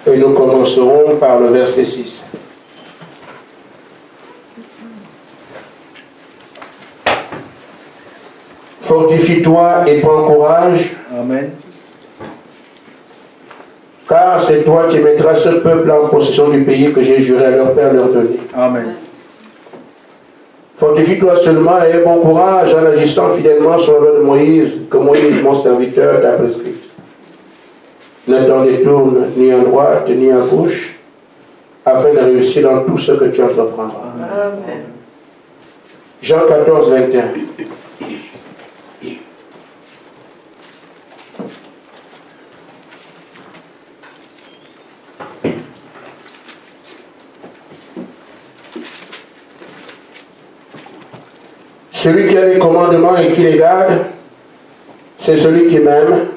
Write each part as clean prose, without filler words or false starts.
Et nous commencerons par le verset 6. Fortifie-toi et prends courage. Amen. Car c'est toi qui mettras ce peuple en possession du pays que j'ai juré à leur père leur donner. Amen. Fortifie-toi seulement et aie bon courage en agissant fidèlement sur la loi de Moïse, que Moïse, mon serviteur, t'a prescrite. Ne t'en détourne ni à droite ni à gauche, afin de réussir dans tout ce que tu entreprendras. Amen. Jean 14, 21. Celui qui a les commandements et qui les garde, c'est celui qui m'aime.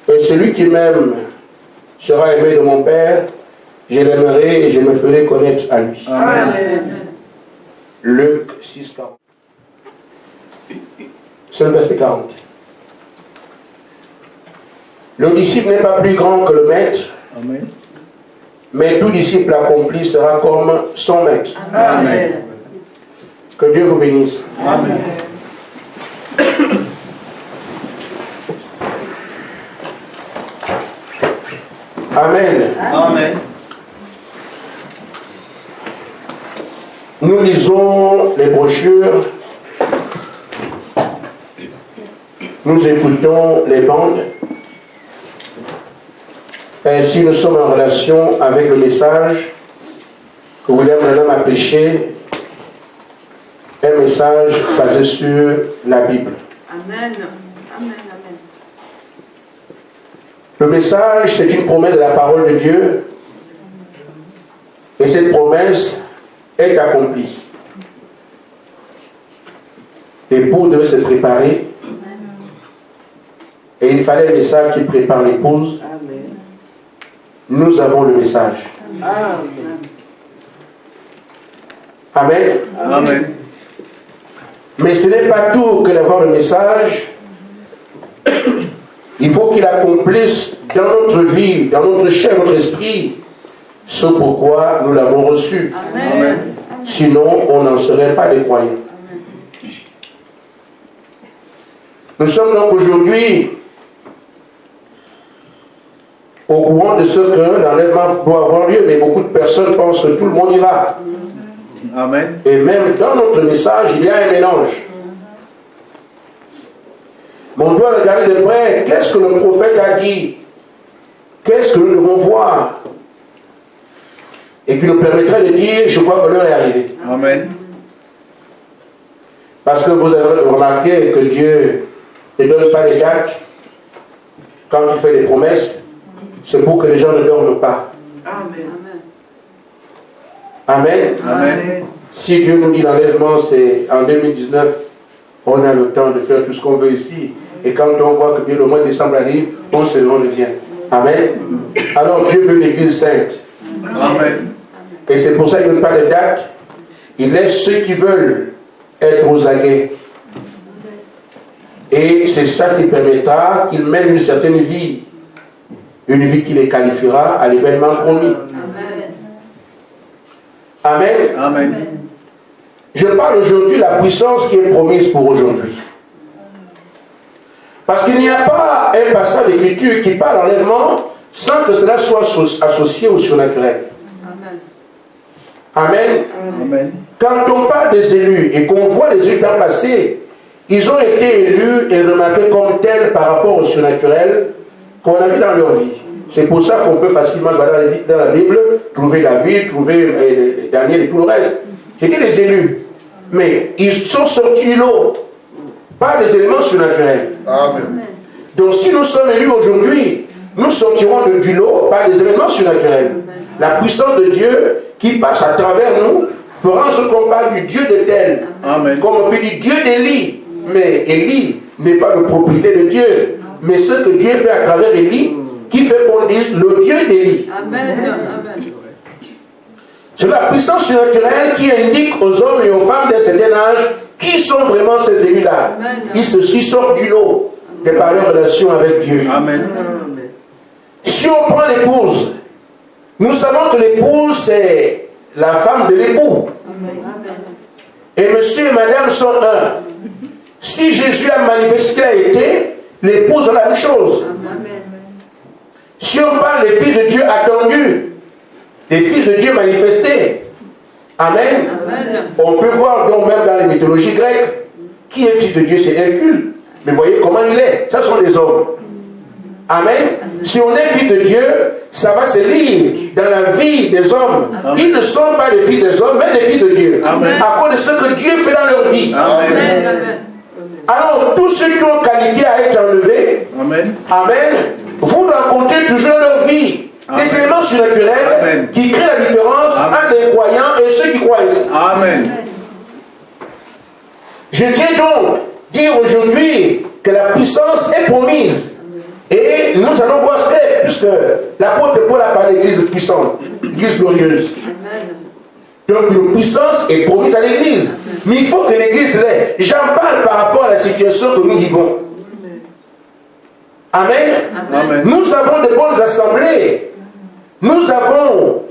Et celui qui m'aime sera aimé de mon Père. Je l'aimerai et je me ferai connaître à lui. Amen. Luc 6, 40. C'est le verset 40. Le disciple n'est pas plus grand que le maître. Amen. Mais tout disciple accompli sera comme son maître. Amen. Que Dieu vous bénisse. Amen. Amen. Amen. Nous lisons les brochures. Nous écoutons les bandes. Ainsi, nous sommes en relation avec le message que William Branham a prêché, un message basé sur la Bible. Amen. Amen. Amen. Le message, c'est une promesse de la parole de Dieu. Et cette promesse est accomplie. L'époux devait se préparer. Et il fallait un message qui prépare l'épouse. Amen. Nous avons le message. Amen. Amen. Amen. Mais ce n'est pas tout que d'avoir le message. Il faut qu'il accomplisse dans notre vie, dans notre chair, notre esprit, ce pourquoi nous l'avons reçu. Amen. Sinon, on n'en serait pas des croyants. Nous sommes donc aujourd'hui au courant de ce que l'enlèvement doit avoir lieu, mais beaucoup de personnes pensent que tout le monde ira. Amen. Et même dans notre message, il y a un mélange. Mais on doit regarder de près, qu'est-ce que le prophète a dit? Qu'est-ce que nous devons voir? Et qui nous permettrait de dire, je crois que l'heure est arrivée. Amen. Parce que vous avez remarqué que Dieu ne donne pas les dates quand il fait des promesses. C'est pour que les gens ne dorment pas. Amen. Amen. Amen. Si Dieu nous dit l'enlèvement, c'est en 2019, on a le temps de faire tout ce qu'on veut ici. Et quand on voit que le mois de décembre arrive, on se revient. Amen. Alors Dieu veut une église sainte. Amen. Et c'est pour ça qu'il ne donne pas de date. Il laisse ceux qui veulent être aux aguets. Et c'est ça qui permettra qu'ils mènent une certaine vie. Une vie qui les qualifiera à l'événement promis. Amen. Amen. Je parle aujourd'hui de la puissance qui est promise pour aujourd'hui. Parce qu'il n'y a pas un passage d'écriture qui parle d'enlèvement sans que cela soit associé au surnaturel. Amen. Amen. Quand on parle des élus et qu'on voit les élus dans le passé, ils ont été élus et remarqués comme tels par rapport au surnaturel qu'on a vu dans leur vie. C'est pour ça qu'on peut facilement dans la Bible trouver David, trouver Daniel et tout le reste. C'était des élus. Mais ils sont sortis du lot par des éléments surnaturels. Amen. Donc si nous sommes élus aujourd'hui, nous sortirons du lot par des éléments surnaturels. La puissance de Dieu qui passe à travers nous fera ce qu'on parle du Dieu de tel. Amen. Comme on peut dire Dieu d'Élie. Mais Élie n'est pas de propriété de Dieu. Mais ce que Dieu fait à travers Élie, qui fait qu'on dise le Dieu d'Élie. Amen. C'est la puissance surnaturelle qui indique aux hommes et aux femmes d'un certain âge qui sont vraiment ces élus-là. Ils sortent du lot de par leur relation avec Dieu. Amen. Si on prend l'épouse Nous savons que l'épouse, c'est la femme de l'époux. Et monsieur et madame sont un. Si Jésus a manifesté a été, l'épouse a la même chose. Si on parle des fils de Dieu attendus, des fils de Dieu manifestés, amen. On peut voir donc même dans les mythologies grecques, qui est fils de Dieu, c'est Hercule. Mais voyez comment il est. Ça sont des hommes. Amen. Si on est fils de Dieu, ça va se lire dans la vie des hommes. Amen. Ils ne sont pas des fils des hommes, mais des fils de Dieu. Amen. À cause de ce que Dieu fait dans leur vie. Amen. Alors, tous ceux qui ont qualité à être enlevés, amen, vous rencontrez toujours dans leur vie des éléments surnaturels qui créent la différence entre les croyants et ceux qui croient ici. Amen. Je viens donc dire aujourd'hui que la puissance est promise. Et nous allons voir ce qu'est, puisque l'apôtre Paul a parlé d'église puissante, l'église glorieuse. Donc une puissance est promise à l'église. Mais il faut que l'église l'ait. J'en parle par rapport à la situation que nous vivons. Amen. Amen. Nous avons de bonnes assemblées. Nous avons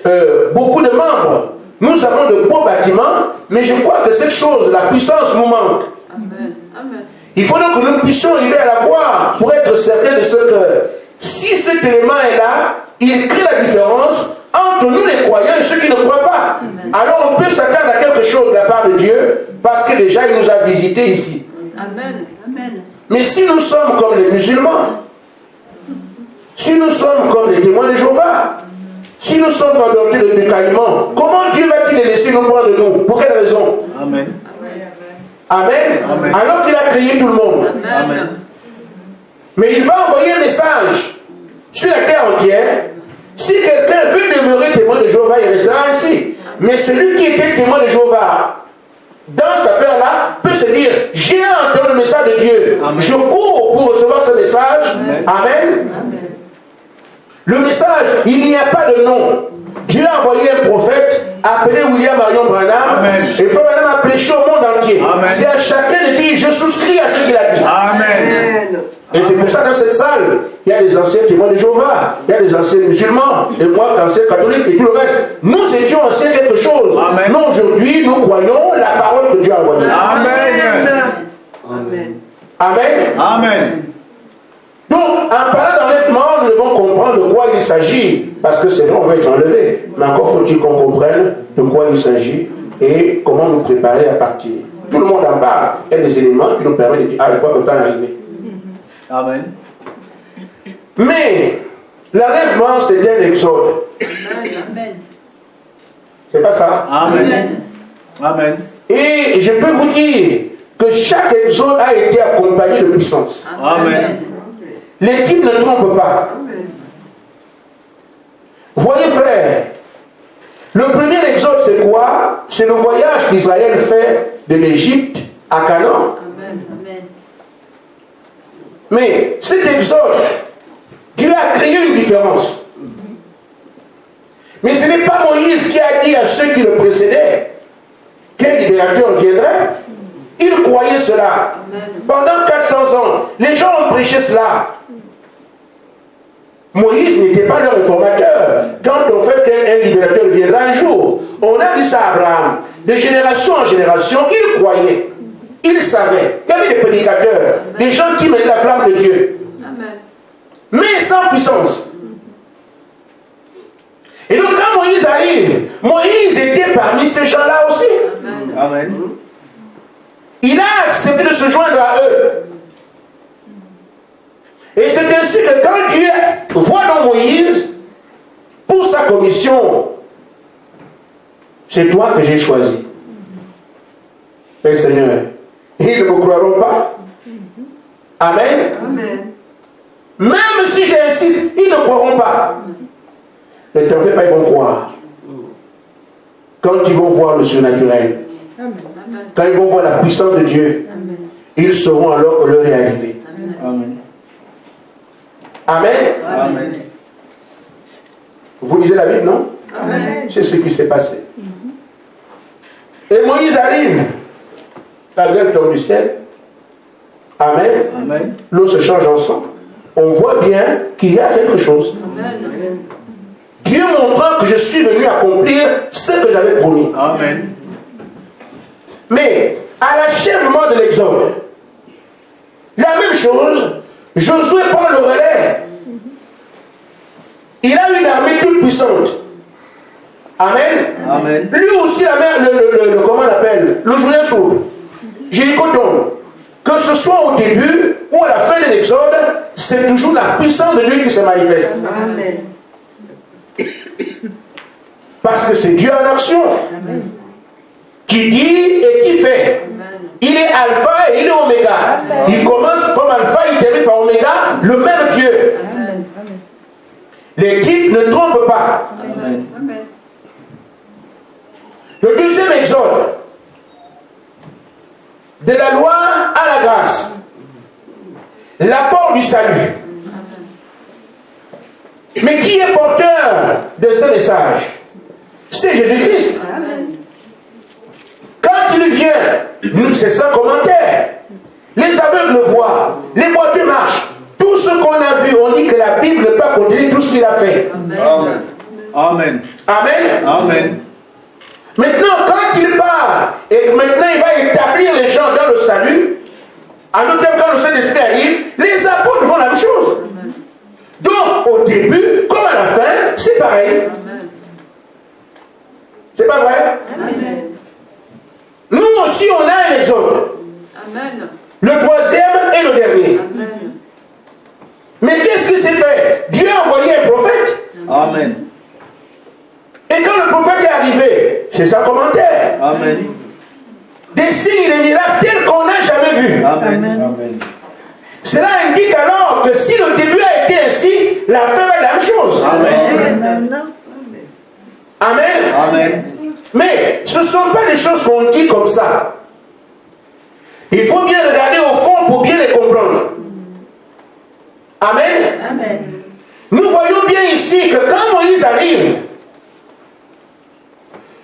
beaucoup de membres. Nous avons de beaux bâtiments. Mais je crois que cette chose, la puissance nous manque. Amen. Amen. Il faut donc que nous puissions arriver à la voir pour être certains de ce que si cet élément est là, il crée la différence entre nous les croyants et ceux qui ne croient pas. Amen. Alors on peut s'attendre à quelque chose de la part de Dieu parce que déjà il nous a visités ici. Amen. Amen. Mais si nous sommes comme les musulmans, si nous sommes comme les témoins de Jéhovah, si nous sommes dans le doctrine de Caïman, comment Dieu va-t-il les laisser nous prendre de nous? Pour quelle raison? Amen. Amen. Amen. Alors qu'il a créé tout le monde. Amen. Mais il va envoyer un message sur la terre entière. Si quelqu'un veut demeurer témoin de Jéhovah, il restera ainsi. Mais celui qui était témoin de Jéhovah, dans cette affaire-là, peut se dire, j'ai entendu le message de Dieu. Amen. Je cours pour recevoir ce message. Amen. Amen. Amen. Le message, il n'y a pas de nom. Dieu a envoyé un prophète appelé William Marion Branham. Amen. Et Frère Branham a prêché au monde entier. C'est à chacun de dire, je souscris à ce qu'il a dit. Amen. Et c'est pour ça que dans cette salle, il y a des anciens témoins de Jéhovah, il y a des anciens musulmans, et moi, anciens catholiques et tout le reste. Nous étions anciens quelque chose. Amen. Nous, aujourd'hui, nous croyons la parole que Dieu a envoyée. Amen. Amen. Amen. Amen. Donc, en parlant d'enlèvement, nous devons comprendre de quoi il s'agit. Parce que c'est vrai, on va être enlevé. Mais encore faut-il qu'on comprenne de quoi il s'agit et comment nous préparer à partir. Tout le monde en parle. Il y a des éléments qui nous permettent de dire, ah, je crois que le temps est arrivé. Amen. Mais, l'enlèvement, c'est un exode. Amen. C'est pas ça? Amen. Amen. Et je peux vous dire que chaque exode a été accompagné de puissance. Amen. Les types ne trompent pas. Voyez frère, le premier exode c'est quoi? C'est le voyage qu'Israël fait de l'Égypte à Canaan. Mais cet exode, Dieu a créé une différence. Mais ce n'est pas Moïse qui a dit à ceux qui le précédaient qu'un libérateur viendrait. Ils croyaient cela. Pendant 400 ans, les gens ont prêché cela. Moïse n'était pas leur réformateur. Quand on fait qu'un libérateur viendra un jour, on a dit ça à Abraham. De génération en génération, ils croyaient. Ils savaient. Il y avait des prédicateurs, des gens qui mettaient la flamme de Dieu. Mais sans puissance. Et donc quand Moïse arrive, Moïse était parmi ces gens-là aussi. Amen. Il a accepté de se joindre à eux. Et c'est ainsi que quand Dieu voit dans Moïse, pour sa commission, c'est toi que j'ai choisi. Mais Seigneur, ils ne me croiront pas. Amen. Amen. Même si j'insiste, ils ne croiront pas. Ne t'en fais pas, ils vont croire. Quand ils vont voir le surnaturel, quand ils vont voir la puissance de Dieu, ils sauront alors que l'heure est arrivée. Amen. Amen. Amen. Vous lisez la Bible, non? Amen. C'est ce qui s'est passé. Et Moïse arrive, la gueule tombe du ciel. Amen. Amen. L'eau se change en sang. On voit bien qu'il y a quelque chose. Amen. Dieu montrant que je suis venu accomplir ce que j'avais promis. Amen. Mais à l'achèvement de l'Exode, la même chose, Josué prend le relais. Il a une armée toute puissante. Amen. Amen. Lui aussi, comment on appelle, le journée s'ouvre. Jéricho tombe. Que ce soit au début ou à la fin de l'Exode, c'est toujours la puissance de Dieu qui se manifeste. Amen. Parce que c'est Dieu en action. Amen. Qui dit et qui fait. Amen. Il est alpha et il est oméga. Il commence comme alpha, il termine par oméga, le même Dieu. Amen. Les titres ne trompent pas. Amen. Amen. Le deuxième exode, de la loi à la grâce, l'apport du salut. Mais qui est porteur de ce message? C'est Jésus-Christ. Quand il vient, c'est sans commentaire. Les aveugles voient, les boiteux marchent. Tout ce qu'on a vu, on dit que la Bible ne peut pas contenir tout ce qu'il a fait. Amen. Amen. Amen. Amen. Maintenant, quand il part, et maintenant il va établir les gens dans le salut, en d'autres termes, quand le Saint-Esprit arrive, les apôtres font la même chose. Donc, au début, comme à la fin, c'est pareil. C'est pas vrai? Amen. Nous aussi, on a un exode. Amen. Le troisième et le dernier. Amen. Mais qu'est-ce qui s'est fait? Dieu a envoyé un prophète. Amen. Et quand le prophète est arrivé, c'est sans commentaire. Amen. Des signes et des miracles tels qu'on n'a jamais vus. Amen. Amen. Cela indique alors que si le début a été ainsi, la fin va être la même chose. Amen. Amen. Amen. Mais ce ne sont pas des choses qu'on dit comme ça. Il faut bien regarder au fond pour bien les comprendre. Amen. Amen. Nous voyons bien ici que quand Moïse arrive,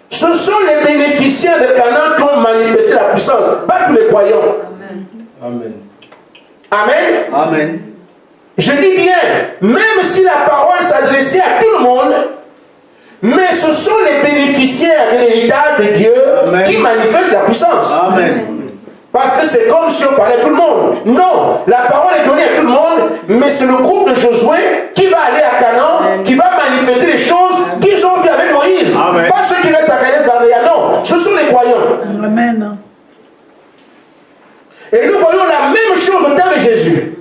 ce sont les bénéficiaires de Canaan qui ont manifesté la puissance, pas tous les croyants. Amen. Amen. Amen. Amen. Je dis bien, même si la parole s'adressait à tout le monde, mais ce sont les bénéficiaires de l'héritage de Dieu Amen. qui manifestent la puissance. Amen. Parce que c'est comme si on parlait à tout le monde. Non, la parole est donnée à tout le monde, mais c'est le groupe de Josué qui va aller à Canaan, qui va manifester les choses qu'ils ont vues avec Moïse. Amen. Pas ceux qui restent à Canaan Barnéa, non, ce sont les croyants. Amen. Et nous voyons la même chose au temps de Jésus.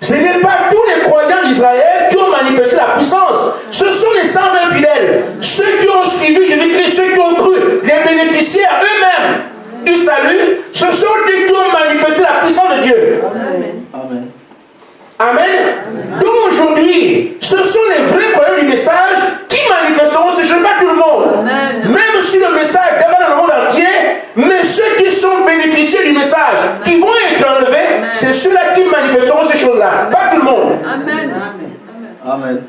Ce n'est pas tous les croyants d'Israël qui ont manifesté la puissance. Ce sont les 120 fidèles. Ceux qui ont suivi Jésus-Christ, ceux qui ont cru, les bénéficiaires eux-mêmes du salut, ce sont eux qui ont manifesté la puissance de Dieu. Amen. Amen. Donc aujourd'hui, ce sont les vrais croyants du message qui manifesteront ce jeu, pas tout le monde. Amen. Même si le message est dans le monde entier, mais ceux qui sont bénéficiés du message, qui vont être enlevés, c'est ceux-là qui manifesteront ces choses-là, pas tout le monde. Amen. Amen.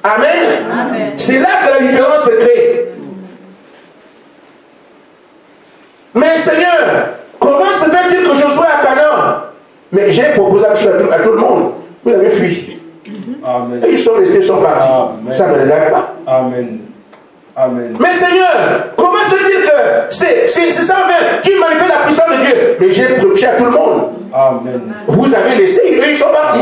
Amen. C'est là que la différence se crée. Mais Seigneur, comment se fait-il que Josué à Canaan? Mais j'ai proposé la chose à tout le monde. Vous avez fui. Amen. Et ils sont restés, ils sont partis. Amen. Ça ne me regarde pas. Amen. Amen. Mais Seigneur, comment se dit que c'est 120 qui manifestent la puissance de Dieu? Mais j'ai prêché à tout le monde. Amen. Vous avez laissé, eux ils sont partis.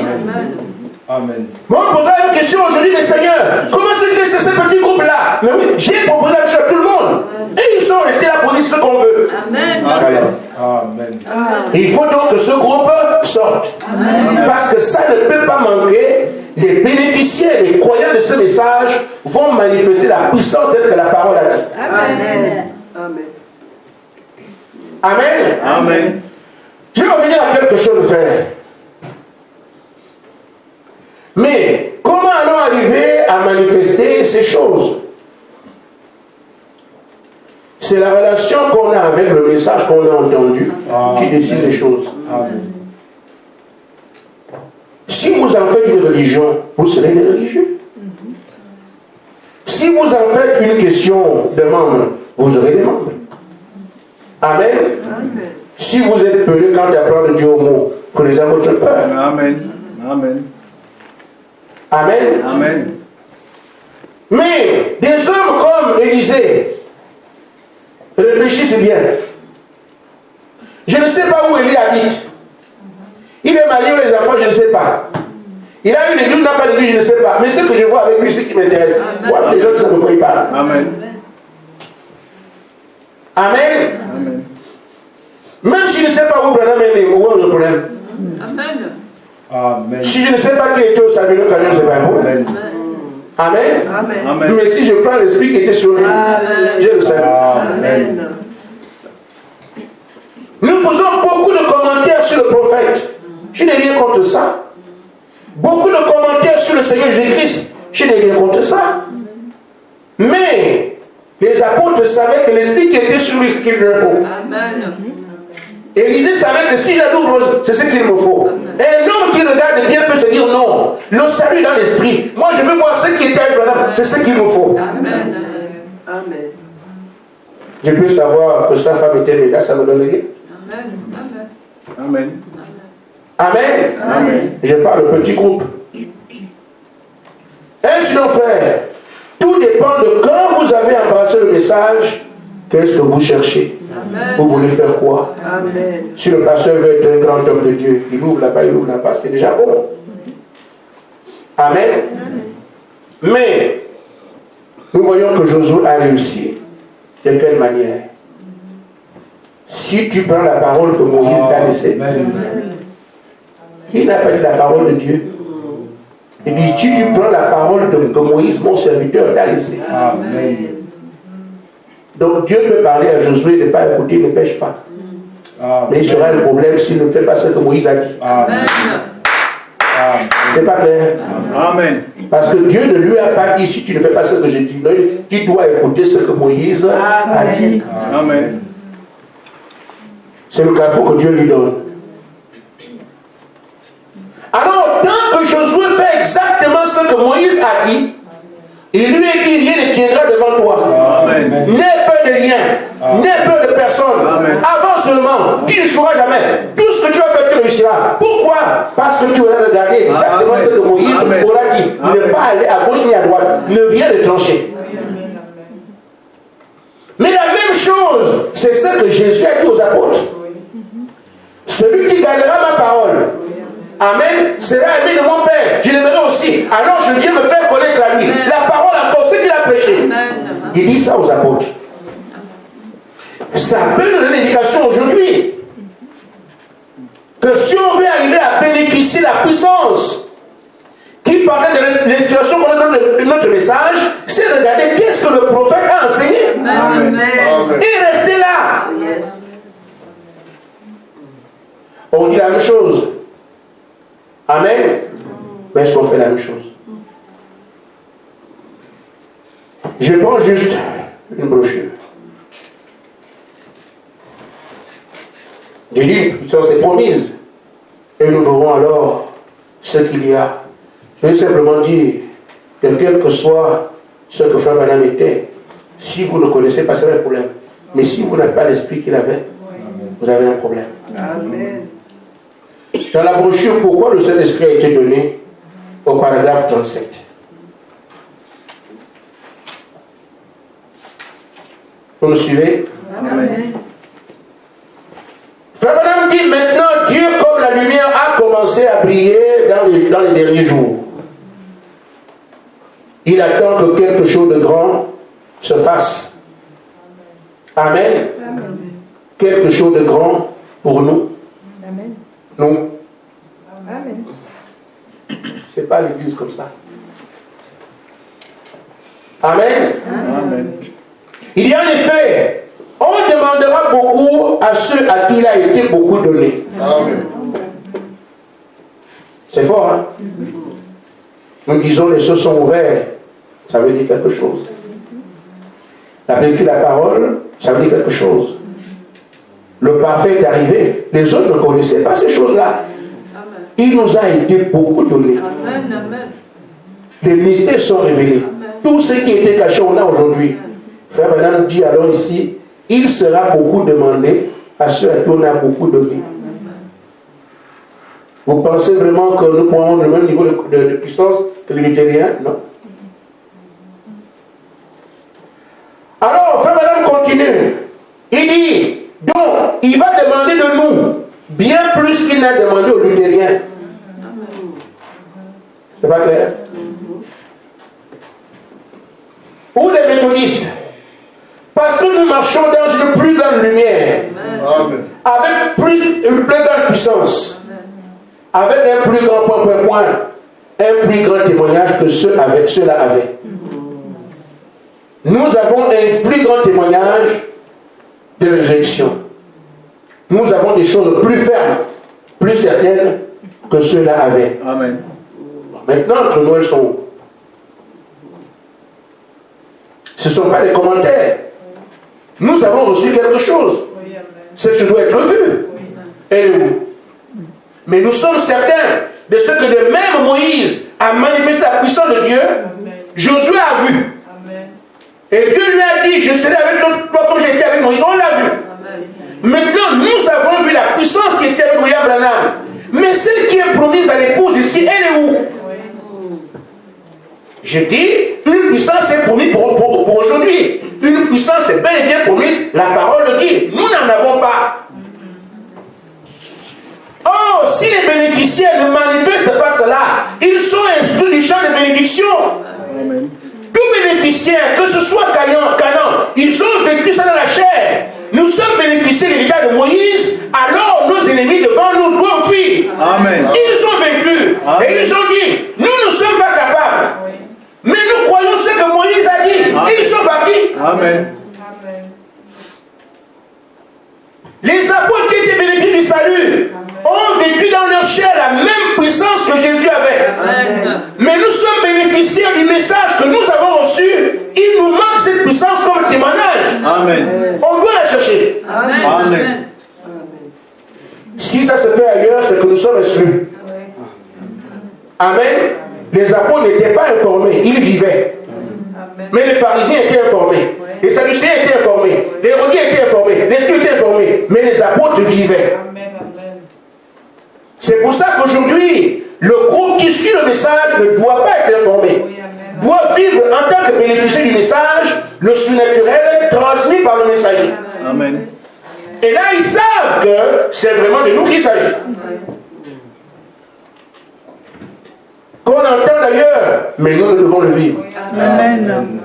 Amen. Moi, on posait une question aujourd'hui, mais Seigneur, comment se dit que c'est ce petit groupe-là? Mais oui, j'ai proposé la chose à tout le monde. Et ils sont restés là pour dire ce qu'on veut. Amen. Alors, Amen. il faut donc que ce groupe sorte. Parce que ça ne peut pas manquer. Les bénéficiaires, les croyants de ce message vont manifester la puissance telle que la parole a dit. Amen. Amen. Amen. Je vais revenir à quelque chose, frère. Mais comment allons arriver à manifester ces choses? C'est la relation qu'on a avec le message qu'on a entendu qui décide les choses. Amen. Si vous en faites une religion, vous serez des religieux. Si vous en faites une question de membres, vous aurez des membres. Amen. Si vous êtes peureux quand d'apprendre Dieu au mot, vous les avez votre peur. Amen. Amen. Amen. Amen. Mais des hommes comme Élisée, réfléchissez bien. Je ne sais pas où Élie habite. Il est marié ou les enfants, je ne sais pas. Il a une église, n'a pas d'église, je ne sais pas. Mais ce que je vois avec lui, c'est ce qui m'intéresse. Voilà les gens qui savent de quoi ils parlent. Amen. Amen. Amen. Même si je ne sais pas où Branham est né, où est le problème. Amen. Amen. Si je ne sais pas qui était au Samuel le Canyon, c'est pas un problème. Amen. Amen. Mais si je prends l'esprit qui était sur lui, je le sais. Amen. Nous faisons beaucoup de commentaires sur le prophète. Je n'ai rien contre ça. Beaucoup de commentaires sur le Seigneur Jésus-Christ. Je n'ai rien contre ça. Mais les apôtres savaient que l'esprit qui était sur lui, c'est ce qu'il leur faut. Amen. Élisée savait que si la loupe rose, c'est ce qu'il me faut. Et un homme qui regarde bien peut se dire non. Le salut dans l'esprit. Moi, je veux voir ce qui était avec Branham. C'est ce qu'il me faut. Amen. Amen. Je peux savoir que sa femme était méga, ça me donne le gain. Amen. Amen. Amen. Amen. Je parle de petit groupe. Ainsi donc, frère, tout dépend de quand vous avez embrassé le message, qu'est-ce que vous cherchez. Amen. Vous voulez faire quoi? Amen. Si le pasteur veut être un grand homme de Dieu, il ouvre là-bas, c'est déjà bon. Amen. Mais, nous voyons que Josué a réussi. De quelle manière? Si tu prends la parole que Moïse t'a laissée, il n'a pas dit la parole de Dieu. Il dit, si tu prends la parole que Moïse, mon serviteur, t'a laissée. Amen. Donc Dieu peut parler à Josué, ne pas écouter, ne pêche pas. Mais il sera un problème s'il ne fait pas ce que Moïse a dit. Amen. C'est pas clair? Amen. Parce que Dieu ne lui a pas dit, si tu ne fais pas ce que je dis, tu dois écouter ce que Moïse a dit. Amen. C'est le carrefour que Dieu lui donne. Alors, tant que Josué fait exactement ce que Moïse a dit, il lui a dit, rien ne tiendra devant toi. Amen. N'aie peur de rien, n'aie peur de personne. Amen. Avance seulement, tu ne joueras jamais. Tout ce que tu vas faire, tu réussiras. Pourquoi? Parce que tu auras regardé exactement ce que Moïse aura dit. Ne pas aller à gauche ni à droite, ne rien de trancher. Mais la même chose, c'est ce que Jésus a dit aux apôtres. Celui qui gardera ma parole, amen, sera aimé de mon Père. Je l'aimerai aussi. Alors je viens me faire connaître à lui. La parole encore, ce qu'il a prêché. Il dit ça aux apôtres. Ça peut nous donner une indication aujourd'hui que si on veut arriver à bénéficier de la puissance qui parlait de l'inspiration qu'on a dans notre message, c'est de regarder qu'est-ce que le prophète a enseigné. Amen. Et rester là. Yes. On dit la même chose. Amen. Mais est-ce qu'on fait la même chose? Je prends juste une brochure. J'ai dit une puissance est promise. Et nous verrons alors ce qu'il y a. Je vais simplement dire que quel que soit ce que Frère Branham était, si vous ne connaissez pas, c'est un problème. Mais si vous n'avez pas l'esprit qu'il avait, vous avez un problème. Amen. Dans la brochure, pourquoi le Saint-Esprit a été donné au paragraphe 37? Vous me suivez? Amen. Frère Branham dit maintenant, Dieu comme la lumière a commencé à briller dans les derniers jours. Il attend que quelque chose de grand se fasse. Amen. Amen. Quelque chose de grand pour nous. Amen. Non, Amen. c'est pas l'église comme ça. Amen. Amen. Il y a en effet, on demandera beaucoup à ceux à qui il a été beaucoup donné. Amen. C'est fort, hein? Nous disons les cieux sont ouverts, ça veut dire quelque chose. La lecture de la parole, ça veut dire quelque chose. Le parfait est arrivé. Les autres ne connaissaient pas ces choses-là. Il nous a été beaucoup donné. Amen. Amen. Les mystères sont révélés. Tout ce qui était caché, on a aujourd'hui. Frère Branham dit alors ici, il sera beaucoup demandé à ceux à qui on a beaucoup donné. Vous pensez vraiment que nous pourrons le même niveau de puissance que les Nigériens? Non. Alors, frère madame continue. Il dit, donc, il va demander de nous bien plus qu'il n'a demandé aux luthériens. C'est pas clair? Ou les méthodistes. Parce que nous marchons dans une plus grande lumière. Amen. Avec une plus grande puissance. Avec un plus grand point, un plus grand témoignage que ceux-là avaient. Nous avons un plus grand témoignage de résurrection. Nous avons des choses plus fermes, plus certaines que ceux-là avaient. Amen. Maintenant, entre nous, elles sont où? Ce ne sont pas des commentaires. Nous avons reçu quelque chose. Ce qui doit être vu. Elle est où? Mais nous sommes certains de ce que le même Moïse a manifesté la puissance de Dieu. Josué a vu. Et Dieu lui a dit, je serai avec toi comme j'ai été avec Moïse. On l'a vu. Maintenant, nous avons vu la puissance qui était avec William Branham. Mais celle qui est promise à l'épouse ici, elle est où? Je dis, une puissance est promise pour aujourd'hui. Une puissance est bel et bien promise, la parole le dit. Nous n'en avons pas. Oh, si les bénéficiaires ne manifestent pas cela, ils sont exclus du champ de bénédiction. Amen. Tout bénéficiaire, que ce soit Canaan, ils ont vécu ça dans la chair. Nous sommes bénéficiaires des états de Moïse, alors nos ennemis devant nous doivent fuir. Amen. Ils ont vécu. Amen. Et ils ont dit, nous ne sommes pas capables. Mais nous croyons ce que Moïse a dit. Amen. Ils sont partis. Amen. Les apôtres qui étaient bénéficiaires du salut ont vécu dans leur chair la même puissance que Jésus avait. Amen. Mais nous sommes bénéficiaires du message que nous avons reçu. Il nous manque cette puissance comme témoignage. Amen. On doit la chercher. Amen. Amen. Si ça se fait ailleurs, c'est que nous sommes exclus. Amen. Les apôtres n'étaient pas informés, ils vivaient. Mais les pharisiens étaient informés. Les sadducéens étaient informés. Les hérodiens étaient informés. Les scribes étaient informés. Mais les apôtres vivaient. C'est pour ça qu'aujourd'hui, le groupe qui suit le message ne doit pas être informé. Doit vivre en tant que bénéficiaire du message, le surnaturel transmis par le messager. Amen. Et là, ils savent que c'est vraiment de nous qu'il s'agit. Qu'on entend d'ailleurs, mais nous devons le vivre. Amen.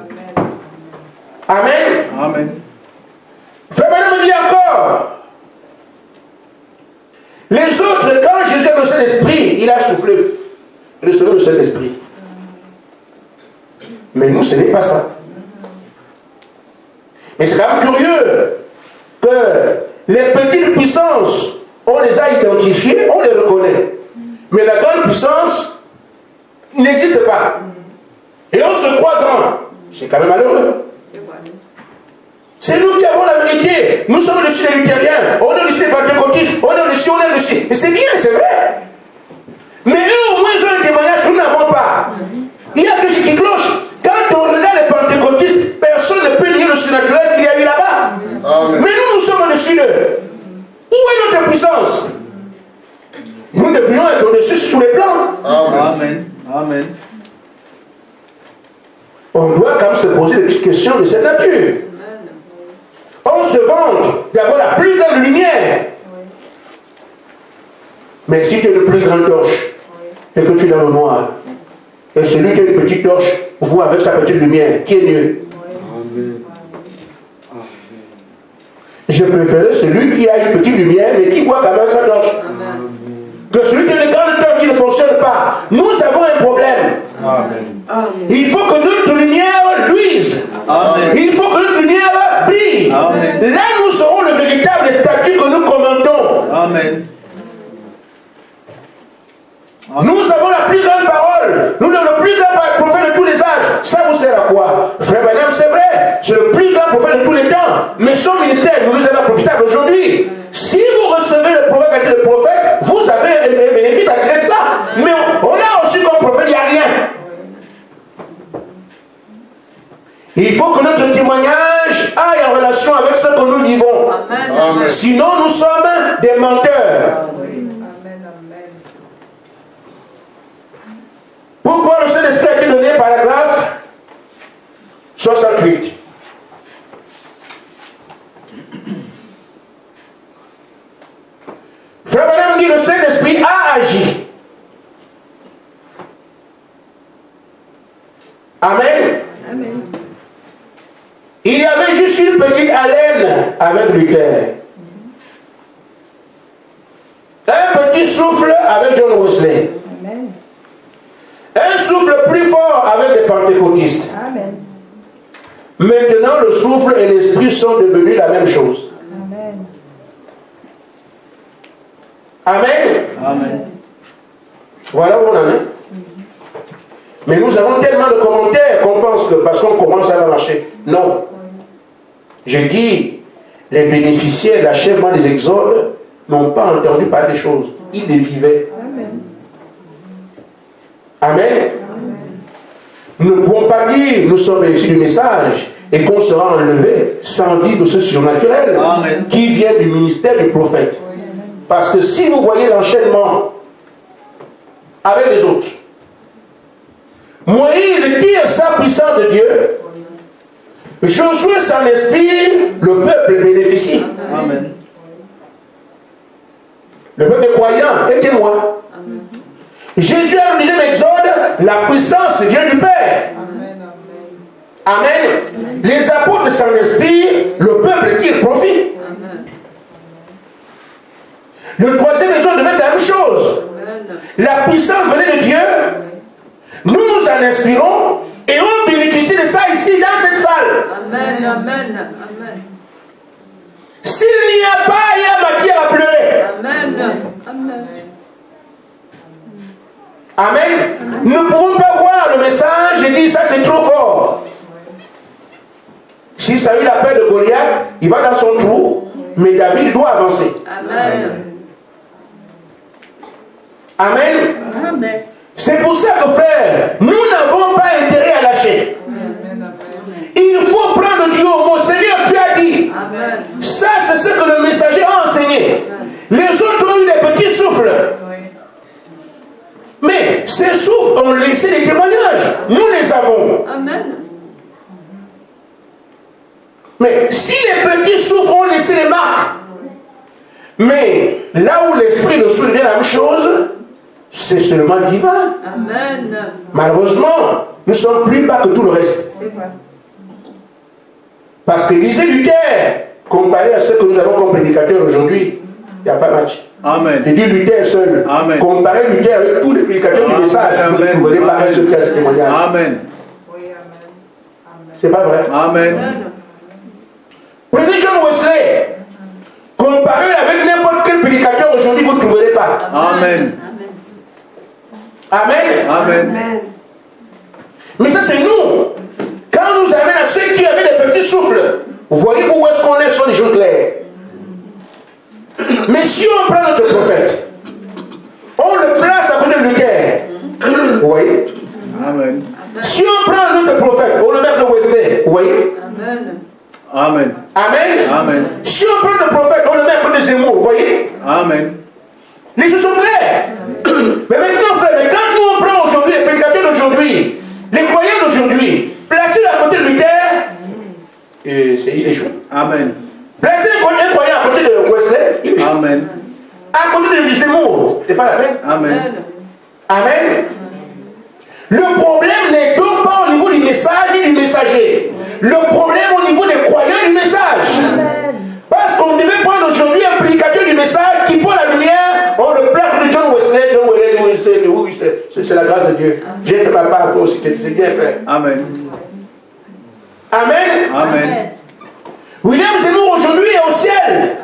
Amen. Amen. Frère Madame me dit encore. Les autres, quand Jésus a le Saint-Esprit, il a soufflé. Il a soufflé le Saint-Esprit. Mais nous, ce n'est pas ça. Mais c'est quand même curieux que les petites puissances, on les a identifiées, on les reconnaît. Mais la grande puissance n'existe pas. Et on se croit grand. C'est quand même malheureux. C'est nous qui avons la vérité. Nous sommes dessus des luthériens. On est dessus des pentecôtistes. On est dessus, on est dessus. Et c'est bien, c'est vrai. Mais eux, au moins, ils ont un témoignage que nous n'avons pas. Il y a quelque chose qui cloche. Quand on regarde les pentecôtistes, personne ne peut nier le surnaturel qu'il y a eu là-bas. Mais nous, nous sommes au-dessus d'eux. Où est notre puissance? Nous devrions être au-dessus sur les plans. Amen. Amen. On doit quand même se poser des petites questions de cette nature. On se vante d'avoir la plus grande lumière. Mais si tu es le plus grande torche et que tu es dans le noir, et celui qui a une petite torche voit avec sa petite lumière, qui est mieux? Je préférais celui qui a une petite lumière mais qui voit quand même sa torche. Que celui qui a une grande torche qui ne fonctionne pas. Nous avons un problème. Amen. Il faut que notre lumière luise. Amen. Il faut que notre lumière brille. Amen. Là, nous serons le véritable statut que nous commentons. Amen. Nous avons la plus grande parole. Nous sommes le plus grand prophète de tous les âges. Ça vous sert à quoi? Frère Branham, c'est vrai. C'est le plus grand prophète de tous les temps. Mais son ministère nous est profitable aujourd'hui. Si vous recevez le prophète avec le prophète, vous avez un bénéfice à tirer de ça. Mais on a aussi comme prophète, il n'y a rien. Il faut que notre témoignage aille en relation avec ce que nous vivons. Amen. Sinon, nous sommes des menteurs. Pourquoi le Saint-Esprit a été donné, paragraphe 68? avec Luther. Un petit souffle avec John Wesley. Amen. Un souffle plus fort avec les pentecôtistes. Amen. Maintenant, le souffle et l'esprit sont devenus la même chose. Amen. Amen. Amen. Voilà où on en est. Mais nous avons tellement de commentaires qu'on pense que parce qu'on commence à marcher. Non. Je dis, les bénéficiaires de l'achèvement des exodes n'ont pas entendu parler des choses. Ils les vivaient. Amen. Amen. Nous ne pouvons pas dire nous sommes bénéficiés du message et qu'on sera enlevé sans vivre ce surnaturel Amen. qui vient du ministère du prophète. Parce que si vous voyez l'enchaînement avec les autres, Moïse tire sa puissance de Dieu, Josué s'en inspire, le peuple bénéficie. Amen. Le peuple croyant est témoin. Jésus a le 10e exode, la puissance vient du Père. Amen. Les apôtres s'en inspirent, le peuple tire profit. Le 3e exode devait être la même chose. La puissance venait de Dieu. Nous nous en inspirons et on bénéficie de ça ici, dans cette salle. Amen, amen, amen. S'il n'y a pas, il y a matière à pleurer. Amen, amen. Amen. Nous ne pouvons pas voir le message et dire ça c'est trop fort. Si ça a eu la paix de Goliath, il va dans son trou, mais David doit avancer. Amen. Amen. Amen. C'est pour ça que frère, nous n'avons pas intérêt à lâcher. Il faut prendre Dieu au mot. Seigneur, tu as dit. Amen. Ça, c'est ce que le messager a enseigné. Les autres ont eu des petits souffles. Mais ces souffles ont laissé des témoignages. Nous les avons. Amen. Mais si les petits souffles ont laissé des marques, mais là où l'esprit de souffle devient la même chose, c'est seulement divin. Amen. Malheureusement, nous ne sommes plus bas que tout le reste. C'est vrai. Parce que lisez Luther, comparé à ce que nous avons comme prédicateur aujourd'hui, il n'y a pas match. Amen. Je dis Luther seul. Amen. Comparez Luther avec tous les prédicateurs du message. Vous ne trouverez pas un seul qui a ce témoignage. Amen. C'est pas vrai. Amen. Amen. Prenez John Wesley. Comparez avec n'importe quel prédicateur aujourd'hui, vous ne trouverez pas. Amen. Amen. Amen. Mais ça, c'est nous. Quand nous amène à ceux qui avaient des petits souffles, vous voyez où est-ce qu'on est sur les jours clairs. Mais si on prend notre prophète, on le place à côté de Luther, vous voyez. Amen. Si on prend notre prophète, on le met de Wesley, vous voyez. Amen. Amen. Amen. Amen. Si on prend le prophète, on le met à côté de Zemmour, vous voyez. Amen. Les choses sont claires. Mais maintenant, frère, quand nous on prend aujourd'hui les prédicateurs d'aujourd'hui, les croyants d'aujourd'hui, placés à côté de Luther, il échoue. Amen. Placez un croyant à côté de Wesley, il échoue. Amen. À côté de Zemmour, c'est pas la peine. Amen. Amen. Le problème n'est donc pas au niveau du message ni du messager. Le problème au niveau des croyants du message. Amen. Parce qu'on devait prendre aujourd'hui un prédicateur du message qui prend la lumière, on le plaque de John Wesley. John Wesley, oui, c'est la grâce de Dieu. J'ai fait ma part, toi aussi, c'est bien fait. Amen. Amen. Amen. William Zemmour aujourd'hui est au ciel.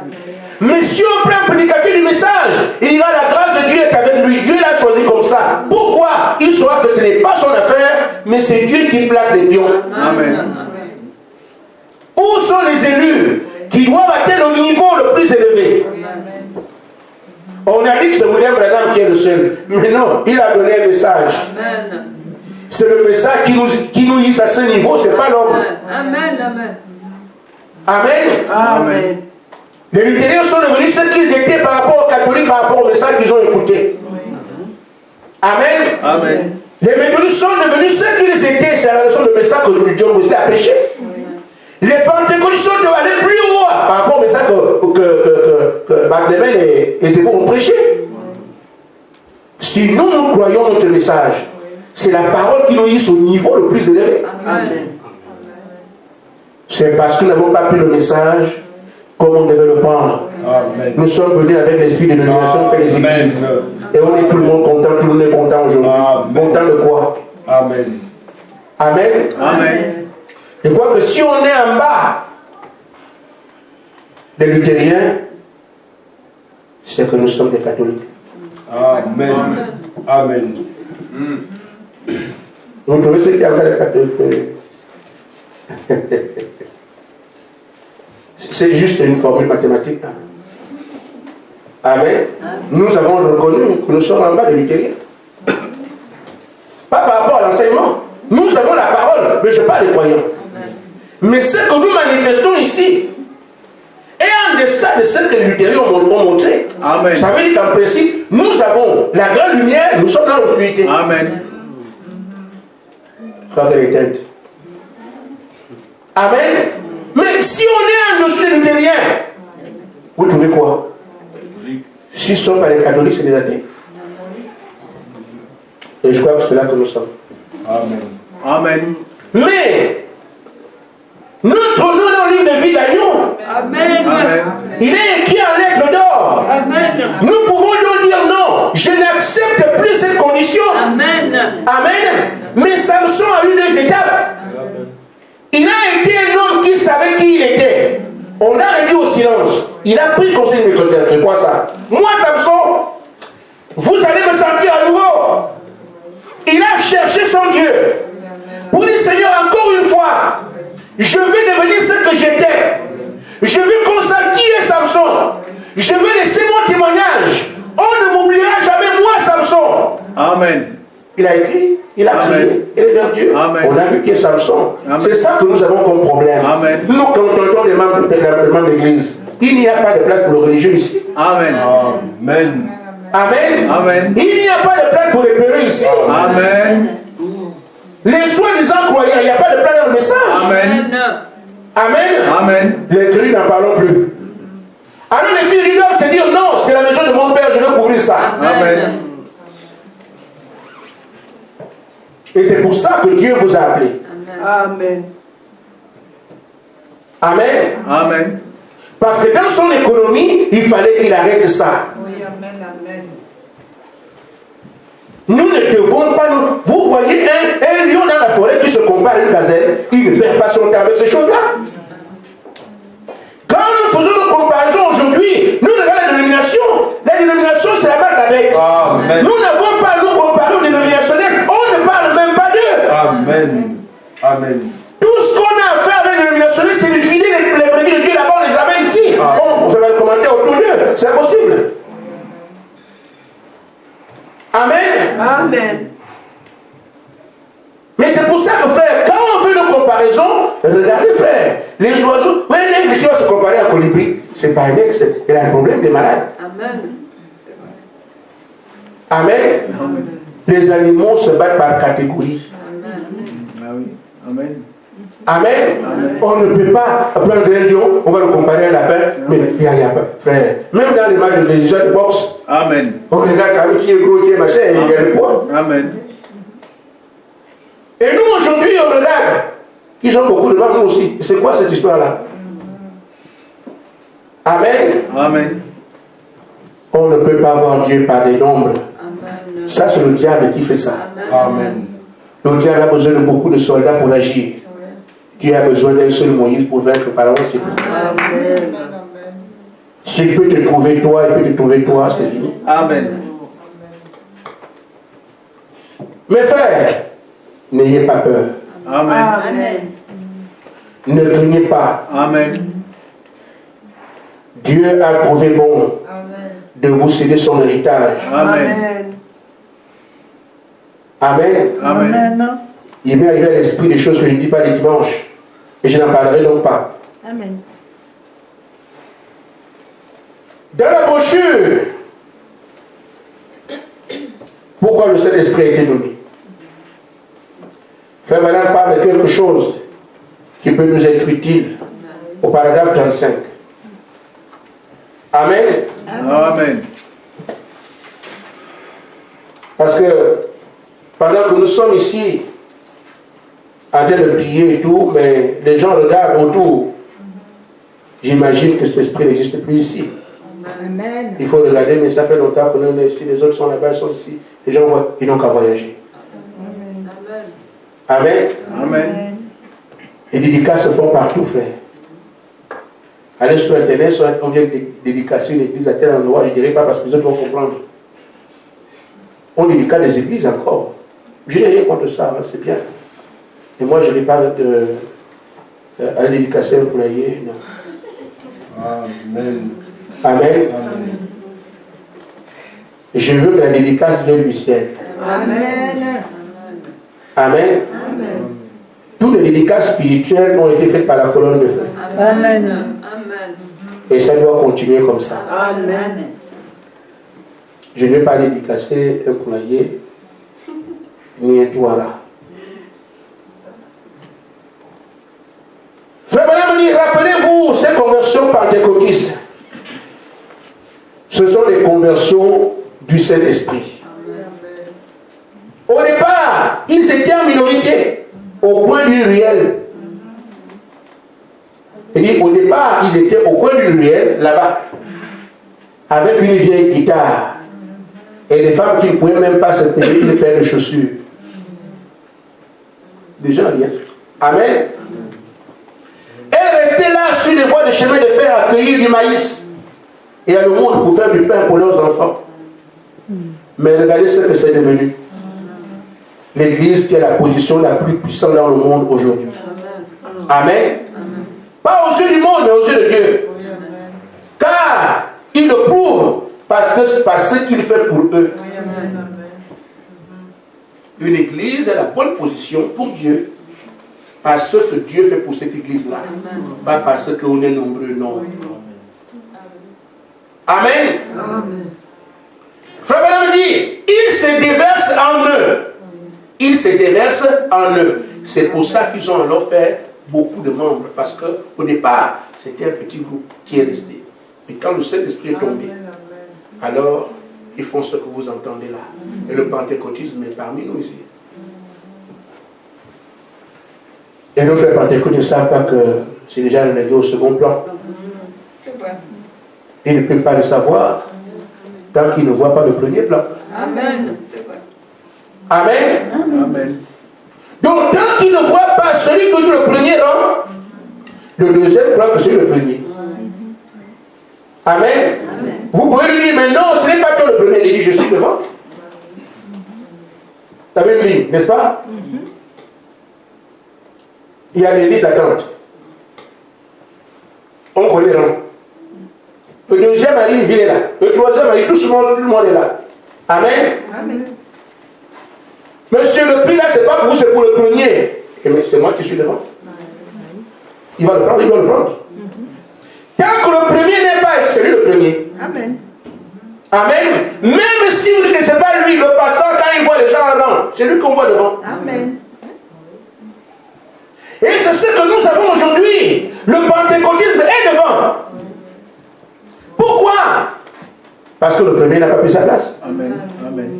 Mais si on prend un prédicateur du message, il dira la grâce de Dieu est avec lui. Dieu l'a choisi comme ça. Pourquoi? Il saura que ce n'est pas son affaire, mais c'est Dieu qui place les pions. Amen. Où sont les élus qui doivent atteindre le niveau le plus élevé? On a dit que c'est William Branham qui est le seul. Mais non, il a donné un message. Amen. C'est le message qui nous hisse à ce niveau, c'est pas l'homme. Amen. Amen. Amen. Amen. Les luthériens sont devenus ce qu'ils étaient par rapport aux catholiques, par rapport au message qu'ils ont écouté. Amen. Amen. Les méthodistes sont devenus ce qu'ils étaient, c'est la leçon de message que John Wesley a prêché. Les pentecôtistes sont allés plus haut par rapport au message que Barnabé et Zemmour ont prêché. Si nous croyons notre message, c'est la parole qui nous hisse au niveau le plus élevé. Amen. C'est parce que nous n'avons pas pris le message comme on devait le prendre. Amen. Nous sommes venus avec l'esprit de domination fait les églises. Et on est tout le monde content, tout le monde est content aujourd'hui. Content de quoi? Amen. Amen. Amen. Je crois que si on est en bas des luthériens, c'est que nous sommes des catholiques. Amen. Amen. Vous trouvez ce qu'il y a des catholiques? C'est juste une formule mathématique. Hein. Amen. Nous avons reconnu que nous sommes en bas des luthériens. Pas par rapport à l'enseignement. Nous avons la parole, mais je parle des croyants. Mais ce que nous manifestons ici est en deçà de ce que les luthériens ont montré. Amen. Ça veut dire qu'en principe, nous avons la grande lumière, nous sommes dans l'obscurité. Amen. Regardez les têtes. Amen. Mais si on est en dessous des luthériens, vous trouvez quoi? S'ils ne sont pas les catholiques, c'est des athées. Et je crois que c'est là que nous sommes. Amen. Amen. Mais notre nom dans le livre de vie d'agneau, Amen. Amen. il est écrit en lettres d'or. Amen. Nous pouvons donc dire non, je n'accepte plus cette condition. Amen. Amen. Mais Samson a eu 2 étapes. Il a été un homme qui savait qui il était. On a réduit au silence. Il a pris conseil de mes conseils. C'est quoi ça? Moi, Samson, vous allez me sentir à nouveau. Il a cherché son Dieu. Pour dire, Seigneur, encore une fois, je vais devenir ce que j'étais. Je vais consacrer qui est Samson. Je vais laisser mon témoignage. On ne m'oubliera jamais, moi, Samson. Amen. Il a écrit, il a crié, il est vers Dieu. Amen. On a vu qui est Samson. C'est ça que nous avons comme problème. Amen. Nous, quand on entend les membres de l'église, il n'y a pas de place pour le religieux ici. Amen. Amen. Amen. Amen. Il n'y a pas de place pour les péris ici. Amen. Les soi-disant croyants, il n'y a pas de place dans le message. Amen. Amen. Amen. Les cris n'en parlons plus. Alors les filles doivent se dire non, c'est la maison de mon père, je vais couvrir ça. Amen. Et c'est pour ça que Dieu vous a appelé. Amen. Amen. Amen. Parce que dans son économie, il fallait qu'il arrête ça. Oui, amen, amen. Nous ne devons pas nous... Vous voyez un lion dans la forêt qui se compare à une gazelle, il ne perd pas son temps avec ces choses-là. Quand nous faisons nos comparaisons aujourd'hui, nous regardons la dénomination. La dénomination, c'est la marque de la bête. Amen. Nous n'avons pas à nous comparer aux dénominationnels. On ne parle même pas d'eux. Amen. Amen. Tout ce qu'on a à faire avec les dénominationnels, c'est de vider les brebis de Dieu là-bas, on les amène ici. On fait le commentaire autour d'eux. C'est impossible. Amen. Amen. Mais c'est pour ça que, frère, quand on fait nos comparaisons, regardez, frère, les oiseaux, oui, un aigle qui va se comparer à un colibri, c'est pas un aigle, il a un problème des malades. Amen. Amen. Les animaux se battent par catégorie. Ah oui. Amen. Amen. On ne peut pas prendre un lion, on va le comparer à un lapin, mais il y a pas, frère. Même dans les matchs de boxe, Amen. on regarde quand même qui est gros, qui est machin, et il y a le poids. Amen. Et nous, aujourd'hui, on regarde. Ils ont beaucoup de mal, nous aussi. C'est quoi cette histoire-là? Amen. Amen. On ne peut pas voir Dieu par des nombres. Amen. Ça, c'est le diable qui fait ça. Amen. Le diable a besoin de beaucoup de soldats pour agir. Dieu a besoin d'un seul Moïse pour vaincre le Pharaon, c'est tout. Amen. S'il peut te trouver toi, il peut te trouver toi, c'est fini. Amen. Mes frères, n'ayez pas peur. Amen. Amen. Ne craignez pas. Amen. Dieu a trouvé bon Amen. de vous céder son héritage. Amen. Amen. Amen. Il m'est arrivé à l'esprit des choses que je ne dis pas les dimanches. Et je n'en parlerai donc pas. Amen. Dans la brochure, pourquoi le Saint-Esprit a été donné? Frère Madame parle de quelque chose qui peut nous être utile au paragraphe 35. Amen. Amen. Parce que pendant que nous sommes ici en train de prier et tout, mais les gens regardent autour. J'imagine que cet esprit n'existe plus ici. Amen. Il faut regarder, mais ça fait longtemps qu'on est ici, les autres sont là-bas, ils sont ici. Les gens voient, ils n'ont qu'à voyager. Amen. Amen. Les dédicaces se font partout, frère. Allez sur Internet, on vient dédicacer une église à tel endroit, je ne dirais pas parce que les autres vont comprendre. On dédicace des églises encore. Je n'ai rien contre ça, hein, c'est bien. Et moi, je n'ai pas à dédicacer un poulailler, non. Amen. Amen. Amen. Je veux que la dédicace vienne du ciel. Amen. Amen. Toutes les dédicaces spirituelles ont été faites par la colonne de feu. Amen. Et ça doit continuer comme ça. Amen. Je ne vais pas dédicacer un poulailler ni un touara. Frère Branham dit, rappelez-vous ces conversions pentecôtistes. Ce sont les conversions du Saint-Esprit. Au départ, ils étaient en minorité, au coin du ruelle. Il dit, au départ, ils étaient au coin du ruelle, là-bas, avec une vieille guitare. Et les femmes qui ne pouvaient même pas se payer une paire de chaussures. Des gens rien. Amen. Elles restaient là sur les voies de chemin de fer à cueillir du maïs et à le monde pour faire du pain pour leurs enfants. Mais regardez ce que c'est devenu. L'église qui a la position la plus puissante dans le monde aujourd'hui. Amen. Pas aux yeux du monde, mais aux yeux de Dieu. Car il le prouve par ce qu'il fait pour eux. Une église a la bonne position pour Dieu par ce que Dieu fait pour cette église-là. Pas parce qu'on est nombreux, non. Amen. Frère Branham dit, il se déverse en eux. Il se déverse en eux. C'est pour ça qu'ils ont alors fait beaucoup de membres. Parce qu'au départ, c'était un petit groupe qui est resté. Et quand le Saint-Esprit est tombé, alors ils font ce que vous entendez là. Et le pentecôtisme est parmi nous ici. Et nos frères pentecôtistes ne savent pas que c'est déjà relégué au second plan. Ils ne peuvent pas le savoir tant qu'ils ne voient pas le premier plan. Amen. Amen. Amen. Donc tant qu'ils ne voient pas celui qui est le premier rang, le deuxième croit que c'est le premier. Amen. Vous pouvez lui dire, mais non, ce n'est pas toi le premier. Il dit, je suis devant. Tu avais une ligne, n'est-ce pas? Il y a les listes d'attente. On connaît les rangs. Le deuxième arrive, il est là. Le troisième arrive, tout le monde est là. Amen. Amen. Monsieur, le prix là, c'est pas pour vous, c'est pour le premier. Mais c'est moi qui suis devant. Il va le prendre, il doit le prendre. Tant que le premier n'est pas, c'est lui le premier. Amen. Amen. Même si vous dites que ce n'est pas lui, le passant, quand il voit les gens en rang, c'est lui qu'on voit devant. Amen. Et c'est ce que nous avons aujourd'hui. Le pentecôtisme est devant. Pourquoi? Parce que le premier n'a pas pris sa place. Amen. Amen.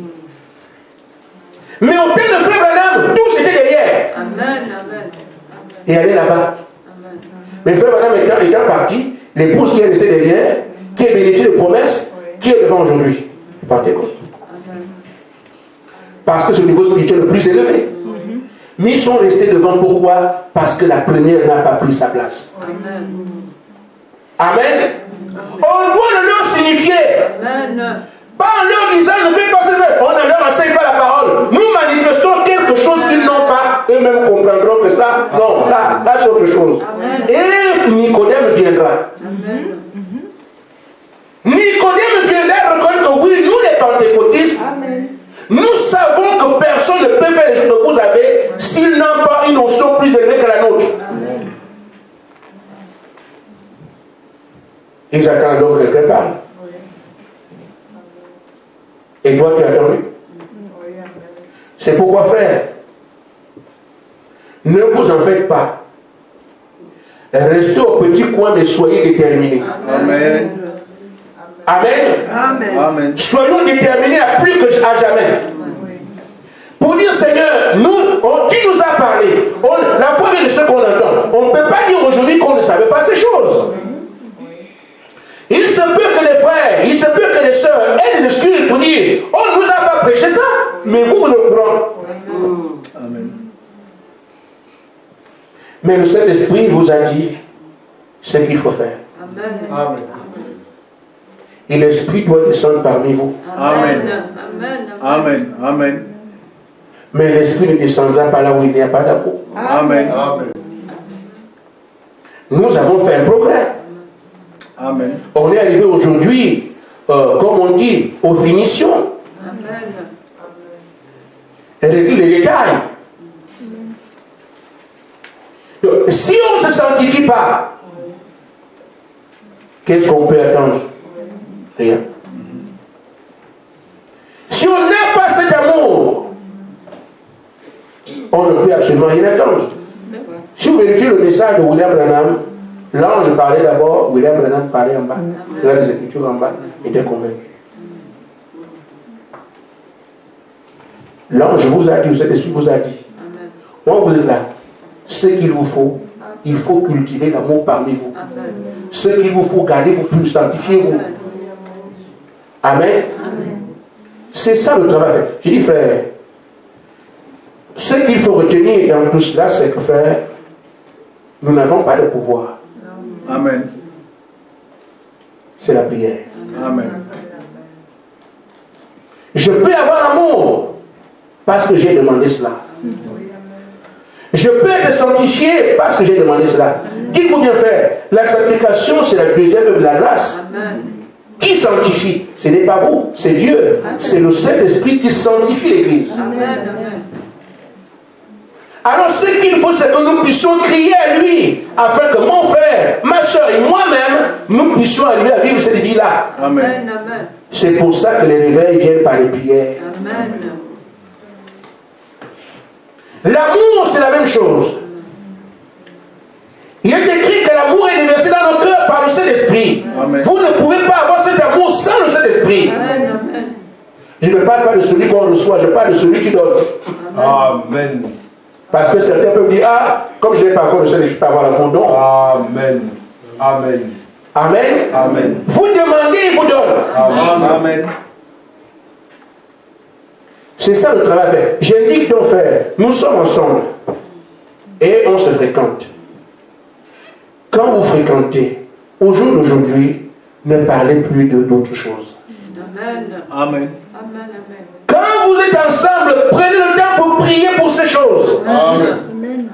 Mais au temps de Frère Branham, tous étaient derrière. Amen. Et aller là-bas. Mais Frère Branham étant parti, l'épouse qui est restée derrière, qui est bénéficiée de promesses, qui est devant aujourd'hui? Le Pentecôte. Parce que c'est le niveau spirituel le plus élevé. Mais ils sont restés devant, pourquoi? Parce que la première n'a pas pris sa place. Amen. On doit le leur signifier. Amen. Pas en leur disant, ne faites pas ce que. On ne leur enseigne pas la parole. Nous manifestons quelque chose qu'ils n'ont pas. Eux-mêmes comprendront que ça. Non, là c'est autre chose. Amen. Et Nicodème viendra. Amen. Nicodème viendra reconnaître que oui, nous les pentecôtistes, Amen. nous savons que personne ne peut faire les choses que vous avez s'ils n'ont pas une notion plus élevée que la nôtre. Amen. Ils attendent donc que quelqu'un parle. Et toi, tu as attendu. C'est pourquoi, frère, ne vous en faites pas. Restez au petit coin mais soyez déterminés. Amen. Amen. Amen. Amen. Soyons déterminés à plus que à jamais. Pour dire, Seigneur, tu nous as parlé. La foi vient de ce qu'on entend. On ne peut pas dire aujourd'hui qu'on ne savait pas ces choses. Mais il se peut que les sœurs aient des excuses pour dire, on ne nous a pas prêché ça, mais vous le prenez. Amen. Mais le Saint-Esprit vous a dit ce qu'il faut faire. Amen. Amen. Et l'Esprit doit descendre parmi vous. Amen. Amen. Amen. Mais l'Esprit ne descendra pas là où il n'y a pas d'amour. Amen. Amen. Nous avons fait un progrès. Amen. On est arrivé aujourd'hui, comme on dit, aux finitions. Amen. Elle règle les détails. Donc, si on ne se sanctifie pas, qu'est-ce qu'on peut attendre? Rien. Si on n'a pas cet amour, on ne peut absolument rien attendre. Si vous vérifiez le message de William Branham, l'ange parlait d'abord, William Branham parlait en bas. Il a les écritures en bas, il était convaincu. L'ange vous a dit, ou cet esprit vous a dit, on vous est là. Ce qu'il vous faut, il faut cultiver l'amour parmi vous. Ce qu'il vous faut garder, vous plus sanctifiez-vous. Amen. C'est ça le travail. J'ai dit, frère, ce qu'il faut retenir dans tout cela, c'est que, frère, nous n'avons pas de pouvoir. Amen. C'est la prière. Amen. Je peux avoir l'amour parce que j'ai demandé cela. Je peux être sanctifié parce que j'ai demandé cela. Dites-vous bien, frère, la sanctification, c'est la deuxième œuvre de la grâce. Qui sanctifie? Ce n'est pas vous, c'est Dieu. C'est le Saint-Esprit qui sanctifie l'Église. Alors ce qu'il faut, c'est que nous puissions crier à lui, afin que mon frère, ma soeur et moi-même, nous puissions arriver à vivre cette vie-là. Amen. C'est pour ça que les réveils viennent par les prières. L'amour, c'est la même chose. Il est écrit que l'amour est déversé dans nos cœurs par le Saint-Esprit. Vous ne pouvez pas avoir cet amour sans le Saint-Esprit. Je ne parle pas de celui qu'on reçoit, je parle de celui qui donne. Amen. Parce que certains peuvent dire, ah, comme je n'ai pas encore le Saint-Esprit, je peux avoir l'amour. Non. Amen. Amen. Amen. Amen. Vous demandez, il vous donne. Amen. C'est ça le travail. J'indique donc, frère, nous sommes ensemble et on se fréquente. Quand vous fréquentez, au jour d'aujourd'hui, ne parlez plus d'autre chose. Amen. Quand vous êtes ensemble, prenez le temps pour prier pour ces choses. Amen.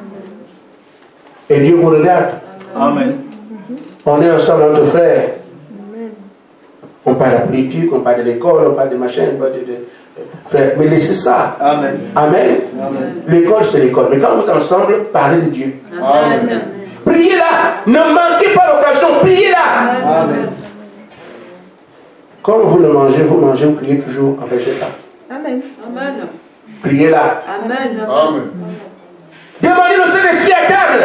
Et Dieu vous regarde. Amen. On est ensemble entre frères. On parle de la politique, on parle de l'école, on parle de machin, on parle de frères. Mais laissez ça. Amen. Amen. Amen. L'école, c'est l'école. Mais quand vous êtes ensemble, parlez de Dieu. Amen. Priez là. Ne manquez pas l'occasion. Priez là. Amen. Comme vous le mangez, vous priez toujours. Enfin, je sais pas. Amen. Priez là. Amen. Demandez le Saint-Esprit à table.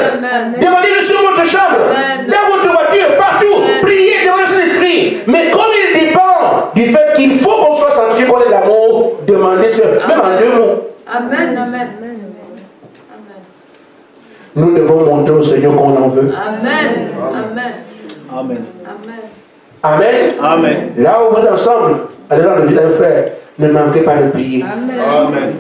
Demandez-le sur votre chambre. Dans votre voiture, partout. Priez, demandez le Saint-Esprit. Mais comme il dépend du fait qu'il faut qu'on soit sanctifié, qu'on ait l'amour, demandez ça. Même en 2 mots. Amen. Nous devons montrer au Seigneur qu'on en veut. Amen. Amen. Amen. Amen. Là où vous êtes ensemble, allez dans le vie d'un frère, ne manquez pas de prier. Amen.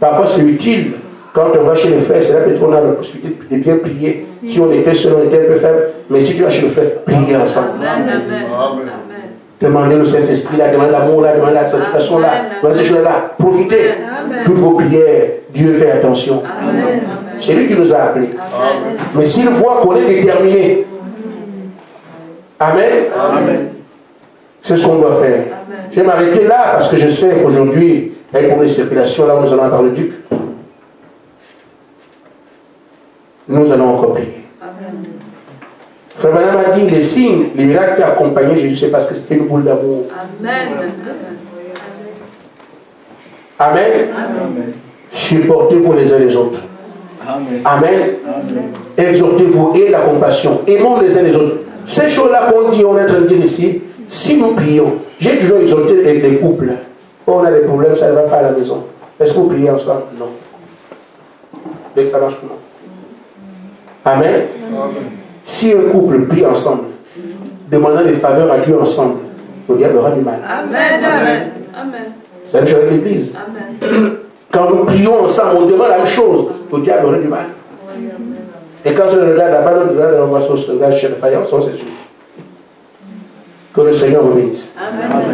Parfois c'est utile. Quand on va chez les frères, c'est là peut-être qu'on a la possibilité de bien prier. Si on était seul, on était un peu faible. Mais si tu vas chez le frère, priez ensemble. Demandez le Saint-Esprit là, demandez l'amour là, demandez la sanctification là, demandez ces choses-là. Profitez. Toutes vos prières, Dieu fait attention. C'est lui qui nous a appelés. Mais s'il voit qu'on est déterminé, Amen. Amen. C'est ce qu'on doit faire. Je vais m'arrêter là parce que je sais qu'aujourd'hui, il y a une problème de circulation là où nous allons par le duc. Nous allons encore prier. Frère Branham a dit les signes, les miracles qui accompagnaient Jésus, c'est parce que c'était une boule d'amour. Amen. Amen. Amen. Supportez-vous les uns les autres. Amen. Amen. Amen. Exhortez-vous et la compassion. Aimons les uns les autres. Ces choses-là qu'on dit, on est en train de dire ici, si nous prions, j'ai toujours exhorté les couples. Oh, on a des problèmes, ça ne va pas à la maison. Est-ce que vous priez ensemble? Non. Dès que ça marche comment? Amen. Si un couple prie ensemble, demandant des faveurs à Dieu ensemble, le diable aura du mal. Amen. Amen. C'est la même chose avec l'Église. Amen. Quand nous prions ensemble, on demande la même chose, le diable aura du mal. Et quand je regarde là-bas, l'autre regarde, on voit son regard chef de faïence, c'est sûr. Que le Seigneur vous bénisse. Amen.